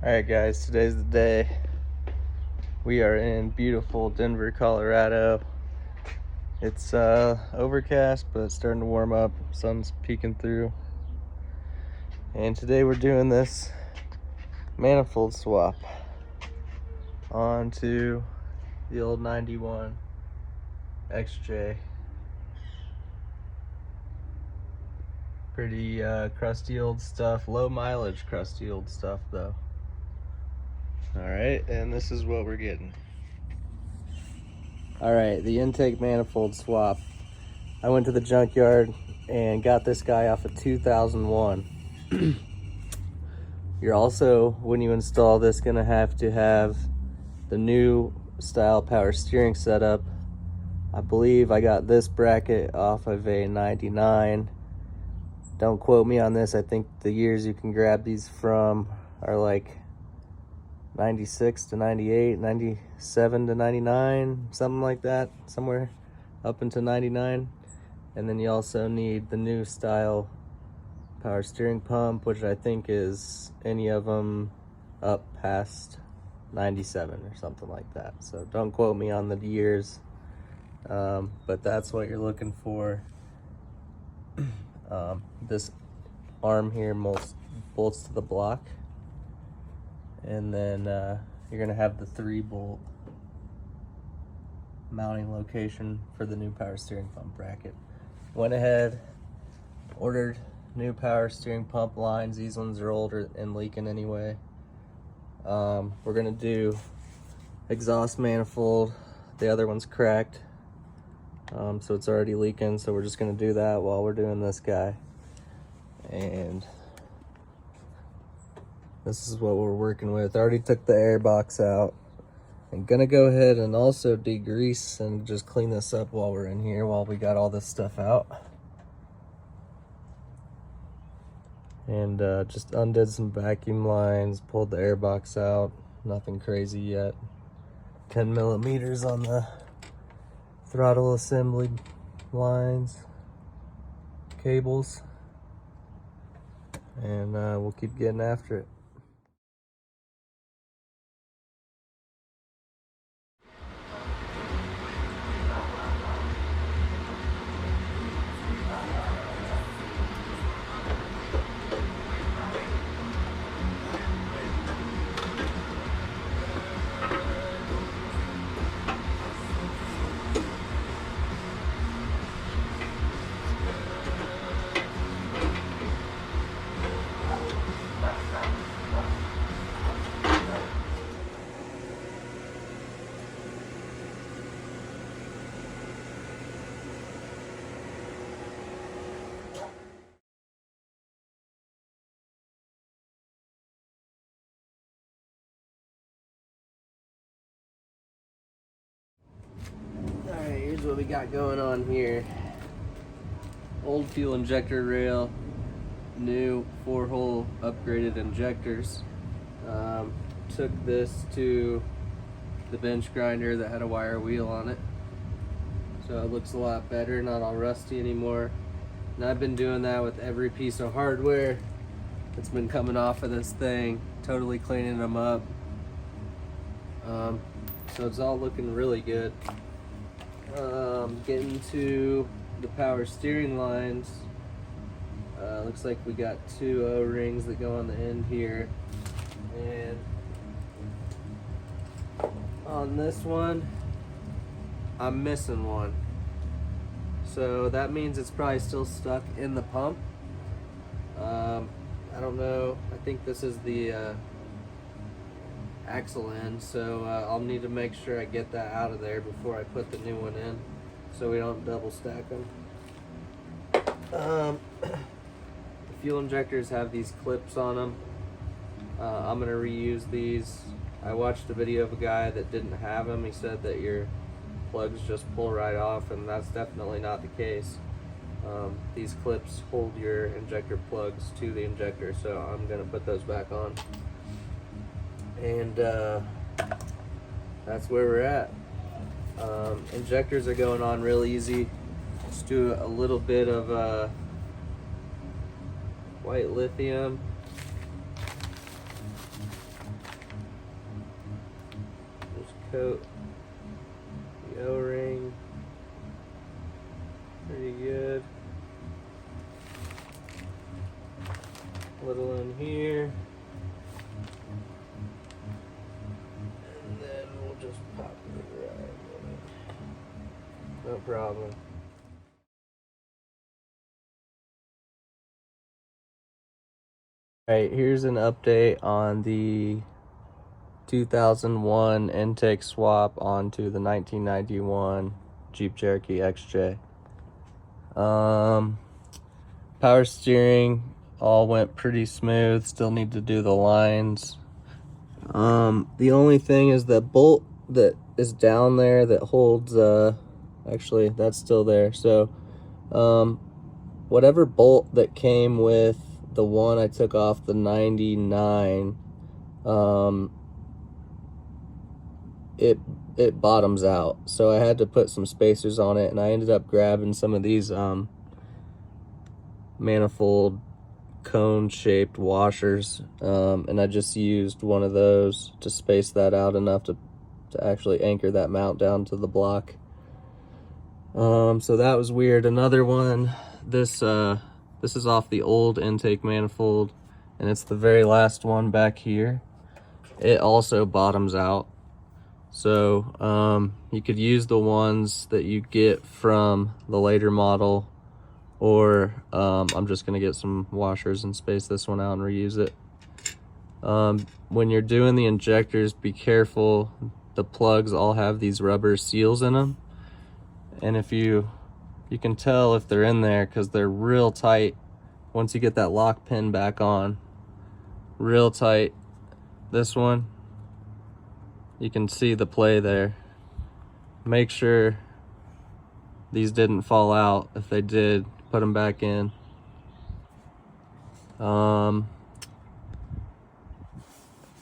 Alright guys, today's the day. We are in beautiful Denver, Colorado. It's overcast, but it's starting to warm up. Sun's peeking through. And today we're doing this manifold swap onto the old 91 XJ. Pretty crusty old stuff, low mileage crusty old stuff though. Alright, and this is what we're getting. Alright, the intake manifold swap. I went to the junkyard and got this guy off of 2001. You're also, when you install this, gonna have to have the new style power steering setup. I believe I got this bracket off of a 99. Don't quote me on this. I think the years you can grab these from are like 96 to 98, 97 to 99, something like that, somewhere up into 99. And then you also need the new style power steering pump, which I think is any of them up past 97 or something like that. So don't quote me on the years, but that's what you're looking for. This arm here bolts to the block, and then you're gonna have the 3-bolt mounting location for the new power steering pump bracket. Went ahead, ordered new power steering pump lines. These ones are older and leaking anyway. We're gonna do exhaust manifold. The other one's cracked, so it's already leaking, so we're just gonna do that while we're doing this guy. And this is what we're working with. I already took the air box out. I'm gonna go ahead and also degrease and just clean this up while we're in here, while we got all this stuff out. And just undid some vacuum lines, pulled the air box out. Nothing crazy yet. 10 millimeters on the throttle assembly lines, cables, and we'll keep getting after it. Alright, here's what we got going on here. Old fuel injector rail, new 4-hole upgraded injectors. Took this to the bench grinder that had a wire wheel on it, so it looks a lot better, not all rusty anymore. And I've been doing that with every piece of hardware that's been coming off of this thing, totally cleaning them up. So it's all looking really good. Getting to the power steering lines. Looks like we got 2 O-rings that go on the end here, and on this one I'm missing one, so that means it's probably still stuck in the pump. I don't know, I think this is the axle end, so I'll need to make sure I get that out of there before I put the new one in, so we don't double stack them. The fuel injectors have these clips on them. I'm gonna reuse these. I watched a video of a guy that didn't have them. He said that your plugs just pull right off, and that's definitely not the case. These clips hold your injector plugs to the injector, so I'm gonna put those back on. And that's where we're at. Injectors are going on real easy. Just do a little bit of white lithium coat the O-ring pretty good. Little in here. And then we'll just pop it right in it. No problem. Alright, here's an update on the 2001 intake swap onto the 1991 Jeep Cherokee XJ. Power steering all went pretty smooth. Still need to do the lines. The only thing is that bolt that is down there that holds, actually that's still there. So, whatever bolt that came with the one I took off the 99, it bottoms out. So I had to put some spacers on it, and I ended up grabbing some of these, manifold cone shaped washers, and I just used one of those to space that out enough to actually anchor that mount down to the block. So that was weird. Another one, this is off the old intake manifold, and it's the very last one back here. It also bottoms out. So you could use the ones that you get from the later model, or I'm just gonna get some washers and space this one out and reuse it. When you're doing the injectors, be careful. The plugs all have these rubber seals in them, and if you can tell if they're in there because they're real tight. Once you get that lock pin back on, real tight. This one, you can see the play there. Make sure these didn't fall out. If they did, put them back in.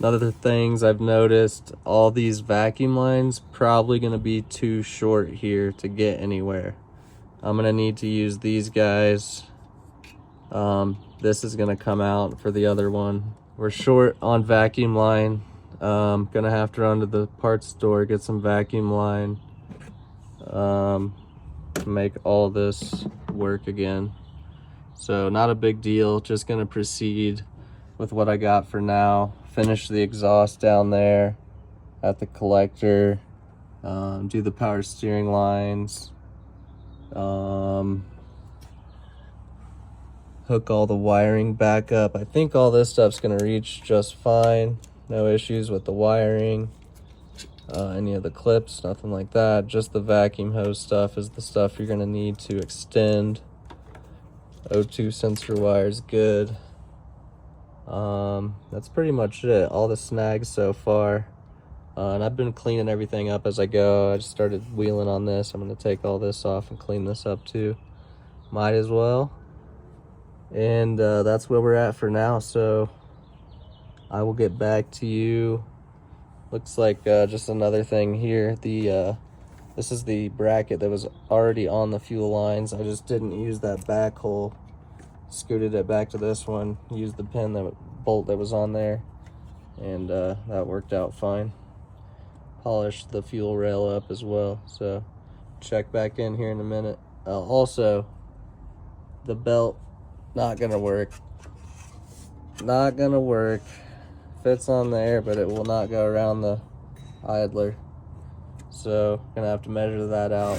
Other things I've noticed, all these vacuum lines probably gonna be too short here to get anywhere. I'm gonna need to use these guys. This is gonna come out for the other one. We're short on vacuum line. Gonna have to run to the parts store, get some vacuum line, to make all this work again. So not a big deal, just gonna proceed with what I got for now. Finish the exhaust down there at the collector, do the power steering lines, hook all the wiring back up. I think all this stuff's gonna reach just fine. No issues with the wiring, any of the clips, nothing like that. Just the vacuum hose stuff is the stuff you're gonna need to extend. O2 sensor wire's good. That's pretty much it. All the snags so far. And I've been cleaning everything up as I go. I just started wheeling on this. I'm gonna take all this off and clean this up too. Might as well. And that's where we're at for now. So I will get back to you. Looks like just another thing here. This is the bracket that was already on the fuel lines. I just didn't use that back hole. Scooted it back to this one. Used the pin, that bolt that was on there, and that worked out fine. Polished the fuel rail up as well. So check back in here in a minute. Also, the belt not gonna work. Not gonna work. Fits on there, but it will not go around the idler. So gonna have to measure that out.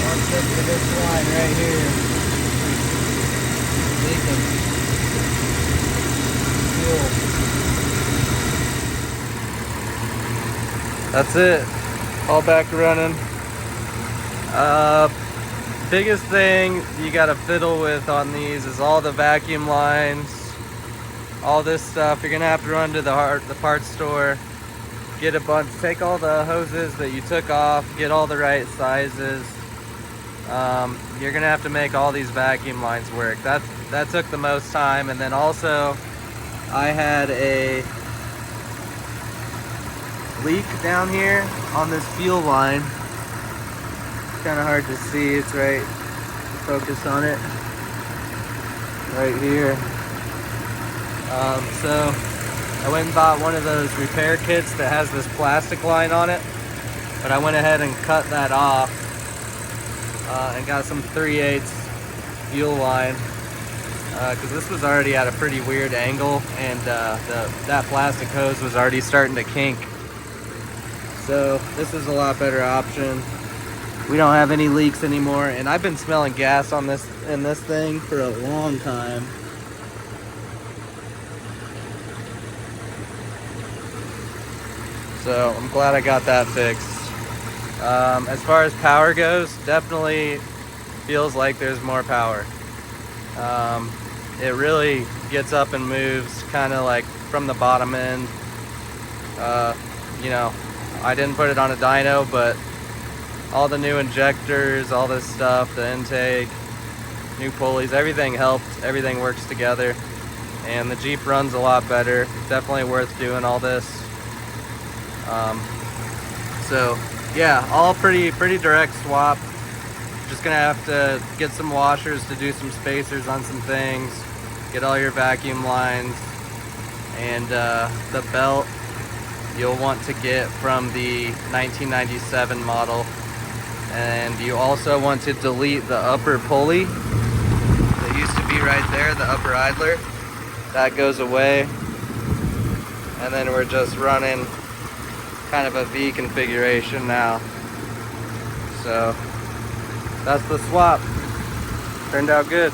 One tip to this line right here. Leaking fuel. That's it. All back running. Biggest thing you gotta fiddle with on these is all the vacuum lines. All this stuff, you're gonna have to run to the parts store, get a bunch, take all the hoses that you took off, get all the right sizes. You're gonna have to make all these vacuum lines work. That took the most time. And then also, I had a leak down here on this fuel line. It's kind of hard to see. It's right, focus on it, right here. So I went and bought one of those repair kits that has this plastic line on it, but I went ahead and cut that off and got some 3/8 fuel line because this was already at a pretty weird angle, and that plastic hose was already starting to kink. So this is a lot better option. We don't have any leaks anymore, and I've been smelling gas on this thing for a long time. So I'm glad I got that fixed. As far as power goes, definitely feels like there's more power. It really gets up and moves kind of like from the bottom end. You know, I didn't put it on a dyno, but all the new injectors, all this stuff, the intake, new pulleys, everything helped. Everything works together, and the Jeep runs a lot better. Definitely worth doing all this. So yeah, all pretty direct swap. Just gonna have to get some washers to do some spacers on some things, get all your vacuum lines, and the belt you'll want to get from the 1997 model. And you also want to delete the upper pulley that used to be right there, the upper idler. That goes away, and then we're just running kind of a V configuration now. So that's the swap. Turned out good.